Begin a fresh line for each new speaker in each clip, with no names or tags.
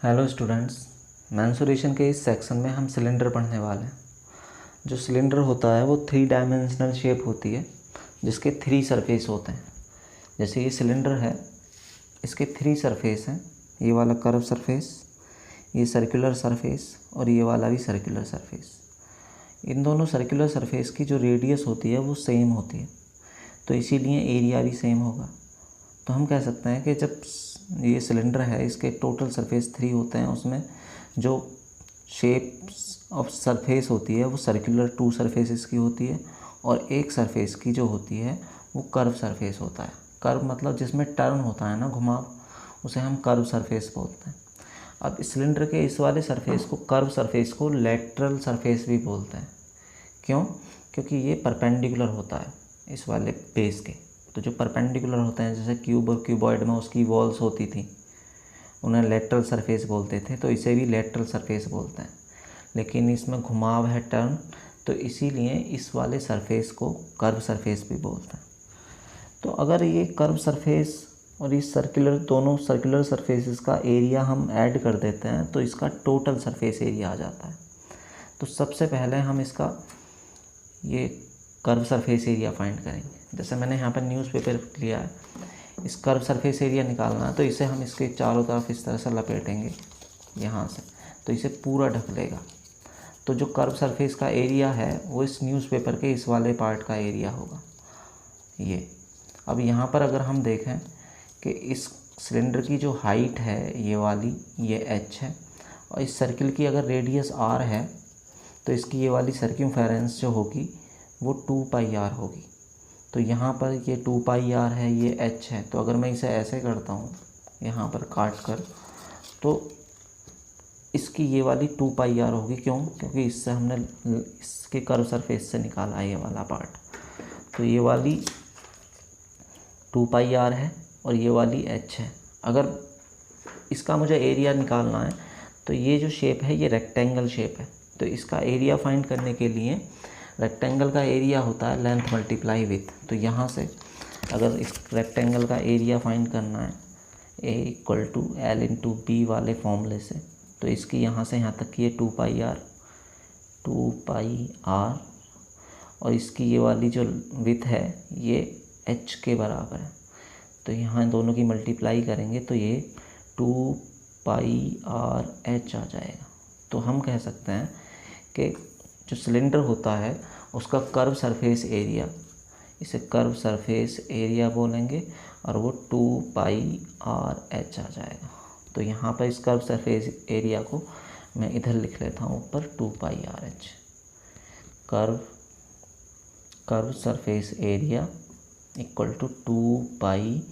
Hello students, mensuration के इस section में हम सिलेंडर पढ़ने वाले हैं। जो सिलेंडर होता है वो 3 डायमेंशनल शेप होती है जिसके 3 सरफेस होते हैं। जैसे ये सिलेंडर है, इसके 3 सरफेस हैं। ये वाला कर्व सरफेस, ये सर्कुलर सरफेस और ये वाला भी सर्कुलर सरफेस। इन दोनों सर्कुलर सरफेस की जो रेडियस होती है वो सेम होती है, तो इसीलिए एरिया भी सेम होगा। तो हम कह सकते हैं कि जब ये सिलेंडर है, इसके टोटल सरफेस 3 होते हैं, उसमें जो शेप ऑफ सरफेस होती है वो सर्कुलर 2 सरफेसेस की होती है और एक सरफेस की जो होती है वो कर्व सरफेस होता है। कर्व मतलब जिसमें टर्न होता है ना, घुमाव, उसे हम कर्व सरफेस बोलते हैं। अब सिलेंडर के इस वाले सरफेस को, कर्व सरफेस को, लेटरल सरफेस भी बोलते हैं। क्यों? क्योंकि ये परपेंडिकुलर होता है इस वाले बेस के। तो जो परपेंडिकुलर होते हैं, जैसे क्यूब और क्यूबॉइड में उसकी वॉल्स होती थी, उन्हें लेटरल सरफेस बोलते थे, तो इसे भी लेटरल सरफेस बोलते हैं। लेकिन इसमें घुमाव है, टर्न, तो इसीलिए इस वाले सरफेस को कर्व सरफेस भी बोलते हैं। तो अगर ये कर्व सरफेस और इस सर्कुलर, दोनों सर्कुलर सरफेसेस का एरिया हम ऐड कर देते हैं तो इसका टोटल सरफेस एरिया आ जाता है। तो सबसे पहले हम इसका ये कर्व सरफेस एरिया फाइंड करेंगे। जैसे मैंने यहाँ पर न्यूज़पेपर लिया है, इस कर्व सरफेस एरिया निकालना है, तो इसे हम इसके चारों तरफ इस तरह से लपेटेंगे यहाँ से, तो इसे पूरा ढक लेगा। तो जो कर्व सरफेस का एरिया है वो इस न्यूज़पेपर के इस वाले पार्ट का एरिया होगा ये। अब यहाँ पर अगर हम देखें कि इस सिलेंडर की जो हाइट है ये वाली, ये h है, और इस सर्किल की अगर रेडियस r है तो इसकी ये वाली सर्कमफेरेंस जो होगी वो 2πr होगी। तो यहाँ पर ये 2πr है, ये h है, तो अगर मैं इसे ऐसे करता हूँ यहाँ पर काट कर, तो इसकी ये वाली 2πr होगी। क्यों? क्योंकि इससे हमने इसके कर्व सरफेस से निकाला है ये वाला पार्ट। तो ये वाली 2πr है और ये वाली h है। अगर इसका मुझे एरिया निकालना है तो ये जो शेप है ये रेक्टेंगल शेप है, तो इसका एरिया फाइंड करने के लिए रेक्टेंगल का एरिया होता है लेंथ मल्टीप्लाई विथ। तो यहाँ से अगर इस रेक्टेंगल का एरिया फाइंड करना है A = L/B वाले फॉर्मूले से, तो इसकी यहाँ से यहाँ तक की ये 2πr और इसकी ये वाली जो विथ है ये h के बराबर है। तो यहाँ दोनों की मल्टीप्लाई करेंगे तो ये 2πrh आ जाएगा। तो हम कह सकते हैं कि जो सिलेंडर होता है उसका कर्व सरफेस एरिया, इसे कर्व सरफेस एरिया बोलेंगे और वो 2πrh आ जाएगा। तो यहाँ पर इस कर्व सरफेस एरिया को मैं इधर लिख लेता हूँ ऊपर 2πrh, curve surface area = 2πrh।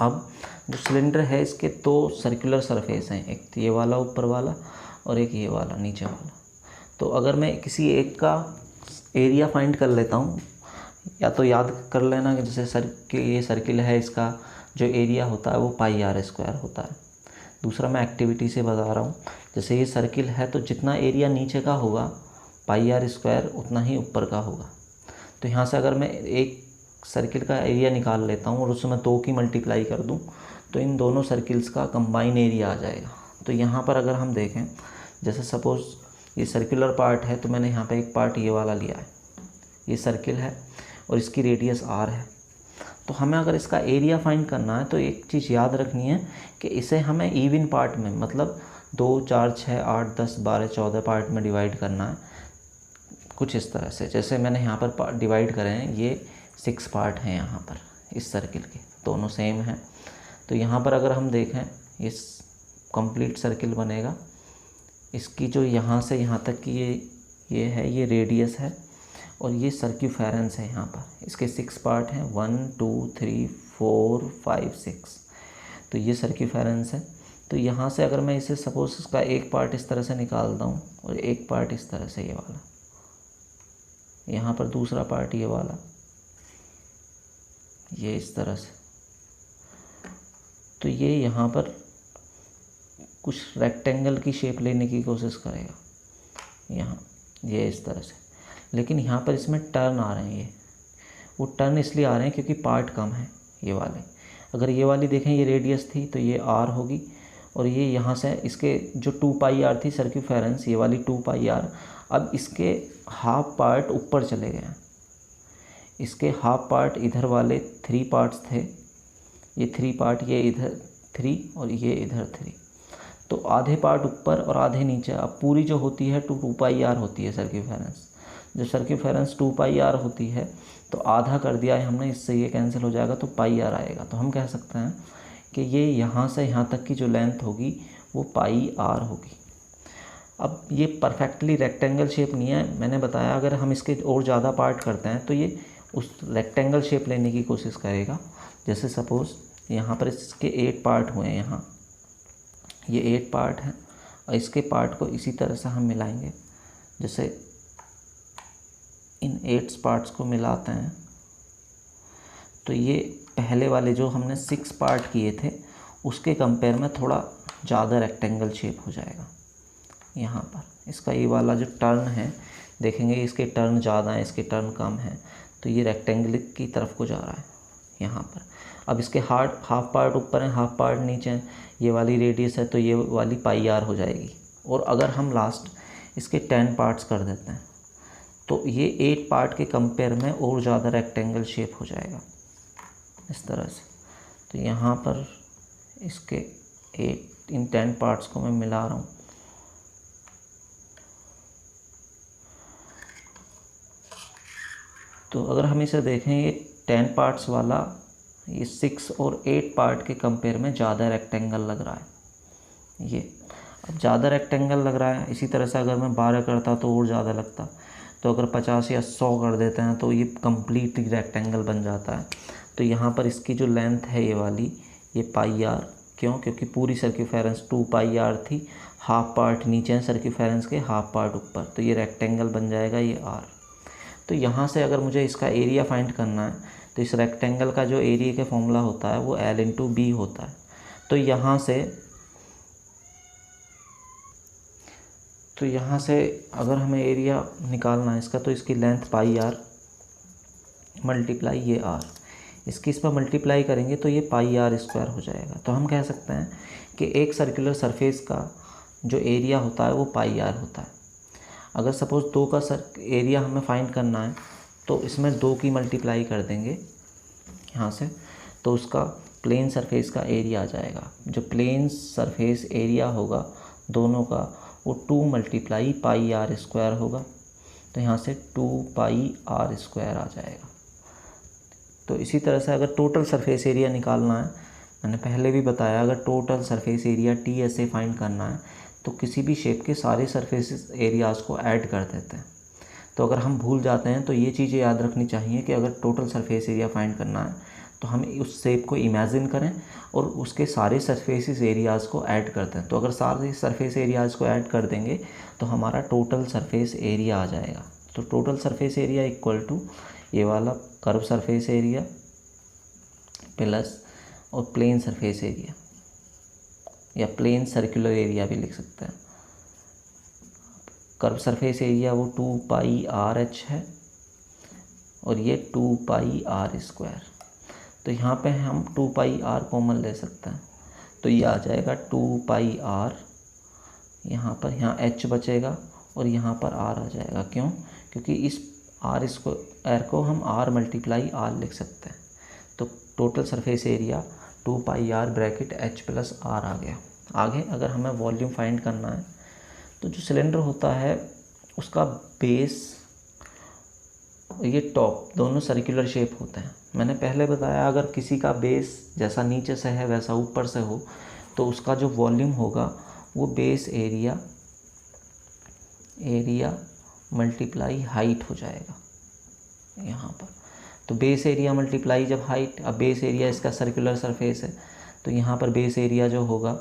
अब जो सिलेंडर है इसके 2 सर्कुलर सरफेस हैं, एक ये वाला ऊपर वाला और एक ये वाला नीचे वाला। तो अगर मैं किसी एक का एरिया फाइंड कर लेता हूँ, या तो याद कर लेना कि जैसे ये सर्किल है, इसका जो एरिया होता है वो πr² होता है। दूसरा मैं एक्टिविटी से बता रहा हूँ, जैसे ये सर्किल है तो जितना एरिया नीचे का होगा πr² उतना ही ऊपर का होगा। तो यहाँ से अगर मैं एक सर्किल का एरिया निकाल लेता हूँ और उसमें 2 की मल्टीप्लाई कर दूँ तो इन दोनों सर्किल्स का कंबाइन एरिया आ जाएगा। तो यहाँ पर अगर हम देखें, जैसे सपोज़ ये सर्कुलर पार्ट है, तो मैंने यहाँ पे एक पार्ट ये वाला लिया है, ये सर्किल है और इसकी रेडियस r है। तो हमें अगर इसका एरिया फाइंड करना है तो एक चीज़ याद रखनी है कि इसे हमें इवन पार्ट में, मतलब 2, 4, 6, 8, 10, 12, 14 पार्ट में डिवाइड करना है, कुछ इस तरह से। जैसे मैंने यहाँ पर डिवाइड करे हैं, ये 6 पार्ट हैं यहाँ पर इस सर्किल के, दोनों सेम हैं। तो यहाँ पर अगर हम देखें, ये कंप्लीट सर्किल बनेगा। इसकी जो यहाँ से यहाँ तक की ये है, ये रेडियस है और ये सर्कमफेरेंस है। यहाँ पर इसके 6 पार्ट हैं, 1, 2, 3, 4, 5, 6। तो ये सर्कमफेरेंस है। तो यहाँ से अगर मैं इसे सपोज इसका एक पार्ट इस तरह से निकालता हूँ और एक पार्ट इस तरह से, ये वाला, यहाँ पर दूसरा पार्ट ये वाला, ये इस तरह से, तो ये यहाँ पर कुछ रेक्टेंगल की शेप लेने की कोशिश करेगा, यहाँ ये इस तरह से। लेकिन यहाँ पर इसमें टर्न आ रहे हैं, वो टर्न इसलिए आ रहे हैं क्योंकि पार्ट कम है ये वाले। अगर ये वाली देखें, ये रेडियस थी तो ये r होगी, और ये यहाँ से इसके जो 2 पाई r थी सर्क्यूफेरेंस, ये वाली 2 पाई r, अब इसके हाफ पार्ट ऊपर चले गए हैं। इसके हाफ पार्ट इधर वाले 3 पार्ट्स थे, ये 3 पार्ट, ये इधर 3 और ये इधर 3, तो आधे पार्ट ऊपर और आधे नीचे। अब पूरी जो होती है 2 पाई r होती है सर्क्यूफेरेंस। जब सर्क्यूफेरेंस 2 पाई r होती है तो आधा कर दिया है हमने, इससे ये कैंसिल हो जाएगा तो पाई r आएगा। तो हम कह सकते हैं कि ये यहाँ से यहाँ तक की जो लेंथ होगी वो पाई r होगी। अब ये परफेक्टली रेक्टेंगल शेप नहीं है, मैंने बताया अगर हम इसके और ज़्यादा पार्ट करते हैं तो ये उस रेक्टेंगल शेप लेने की कोशिश करेगा। जैसे सपोज़ यहाँ पर इसके 8 पार्ट हुए हैं, यहाँ ये 8 पार्ट हैं, और इसके पार्ट को इसी तरह से हम मिलाएंगे। जैसे इन 8 पार्ट्स को मिलाते हैं तो ये पहले वाले जो हमने 6 पार्ट किए थे उसके कंपेयर में थोड़ा ज़्यादा रेक्टेंगल शेप हो जाएगा। यहाँ पर इसका ये वाला जो टर्न है, देखेंगे इसके टर्न ज़्यादा हैं, इसके टर्न कम हैं, तो ये रेक्टेंगल की तरफ को जा रहा है यहाँ पर। अब इसके हाफ पार्ट ऊपर हैं, हाफ पार्ट नीचे हैं, ये वाली रेडियस है तो ये वाली पाई r हो जाएगी। और अगर हम लास्ट इसके 10 पार्ट्स कर देते हैं तो ये 8 पार्ट के कंपेयर में और ज़्यादा रेक्टेंगल शेप हो जाएगा इस तरह से। तो यहाँ पर इसके 10 पार्ट्स को मैं मिला रहा हूँ, तो अगर हम इसे देखें ये 10 पार्ट्स वाला ये 6 और 8 पार्ट के कंपेयर में ज़्यादा रेक्टेंगल लग रहा है। ये अब ज़्यादा रेक्टेंगल लग रहा है। इसी तरह से अगर मैं 12 करता तो और ज़्यादा लगता, तो अगर 50 या 100 कर देते हैं तो ये कम्प्लीटली रेक्टेंगल बन जाता है। तो यहाँ पर इसकी जो लेंथ है ये वाली, ये पाई r, क्यों? क्योंकि पूरी सर्क्यूफेरेंस 2 पाई r थी, हाफ पार्ट नीचे है सर्क्यूफेरेंस के, हाफ पार्ट ऊपर, तो ये रेक्टेंगल बन जाएगा ये r। तो यहाँ से अगर मुझे इसका एरिया फाइंड करना है तो इस रेक्टेंगल का जो एरिया का फॉर्मूला होता है वो L इंटू बी होता है। तो यहाँ से अगर हमें एरिया निकालना है इसका, तो इसकी लेंथ पाई r मल्टीप्लाई ये r, इसकी इस पर मल्टीप्लाई करेंगे तो ये पाई r स्क्वायर हो जाएगा। तो हम कह सकते हैं कि एक सर्कुलर सरफेस का जो एरिया होता है वो पाई r होता है। अगर सपोज़ 2 का एरिया हमें फाइंड करना है तो इसमें 2 की मल्टीप्लाई कर देंगे यहाँ से, तो उसका प्लेन सरफेस का एरिया आ जाएगा। जो प्लेन सरफेस एरिया होगा दोनों का वो 2 मल्टीप्लाई पाई r स्क्वायर होगा। तो यहाँ से 2 पाई r स्क्वायर आ जाएगा। तो इसी तरह से अगर टोटल सरफेस एरिया निकालना है, मैंने पहले भी बताया अगर total surface area TSA find करना है तो किसी भी शेप के सारे सरफेस एरियाज़ को ऐड कर देते हैं। तो अगर हम भूल जाते हैं तो ये चीज़ें याद रखनी चाहिए कि अगर टोटल सरफेस एरिया फाइंड करना है तो हम उस शेप को इमेजिन करें और उसके सारे सरफेस एरियाज़ को ऐड करते हैं। तो अगर सारे सरफेस एरियाज़ को ऐड कर देंगे तो हमारा टोटल सरफेस एरिया आ जाएगा। तो total surface area equal to ये वाला कर्व सरफेस एरिया प्लस और प्लेन सरफेस एरिया, या प्लेन सर्कुलर एरिया भी लिख सकते हैं। कर्व सरफेस एरिया वो 2 पाई RH है और ये 2 पाई r स्क्वायर। तो यहाँ पे हम 2 पाई r कॉमन ले सकते हैं, तो ये आ जाएगा 2 पाई r, यहाँ H बचेगा और यहाँ पर r आ जाएगा। क्यों? क्योंकि इस r स्क्वायर को हम r मल्टीप्लाई r लिख सकते हैं। तो टोटल सरफेस एरिया 2 पाई r bracket H plus r आ गया। आगे अगर हमें वॉल्यूम फाइंड करना है तो जो सिलेंडर होता है उसका बेस और ये टॉप दोनों सर्कुलर शेप होते हैं। मैंने पहले बताया अगर किसी का बेस जैसा नीचे से है वैसा ऊपर से हो तो उसका जो वॉल्यूम होगा वो बेस एरिया मल्टीप्लाई हाइट हो जाएगा यहाँ पर। तो बेस एरिया मल्टीप्लाई जब हाइट, अब बेस एरिया इसका सर्कुलर सरफेस है तो यहाँ पर बेस एरिया जो होगा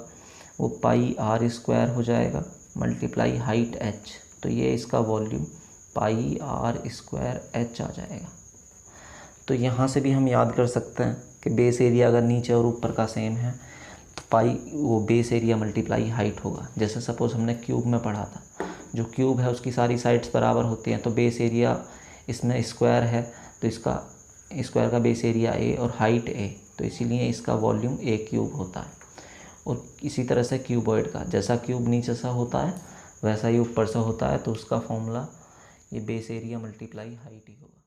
वो पाई r स्क्वायर हो जाएगा मल्टीप्लाई हाइट h, तो ये इसका वॉल्यूम पाई r स्क्वायर h आ जाएगा। तो यहाँ से भी हम याद कर सकते हैं कि बेस एरिया अगर नीचे और ऊपर का सेम है तो पाई वो बेस एरिया मल्टीप्लाई हाइट होगा। जैसे सपोज़ हमने क्यूब में पढ़ा था, जो क्यूब है उसकी सारी साइड्स बराबर होती हैं, तो बेस एरिया इसमें स्क्वायर है तो इसका स्क्वायर का बेस एरिया a और हाइट a, तो इसीलिए इसका वॉल्यूम ए क्यूब होता है। और इसी तरह से क्यूबॉइड का, जैसा क्यूब नीचे सा होता है वैसा ही ऊपर से होता है, तो उसका फॉर्मूला ये बेस एरिया मल्टीप्लाई हाइट ही होगा।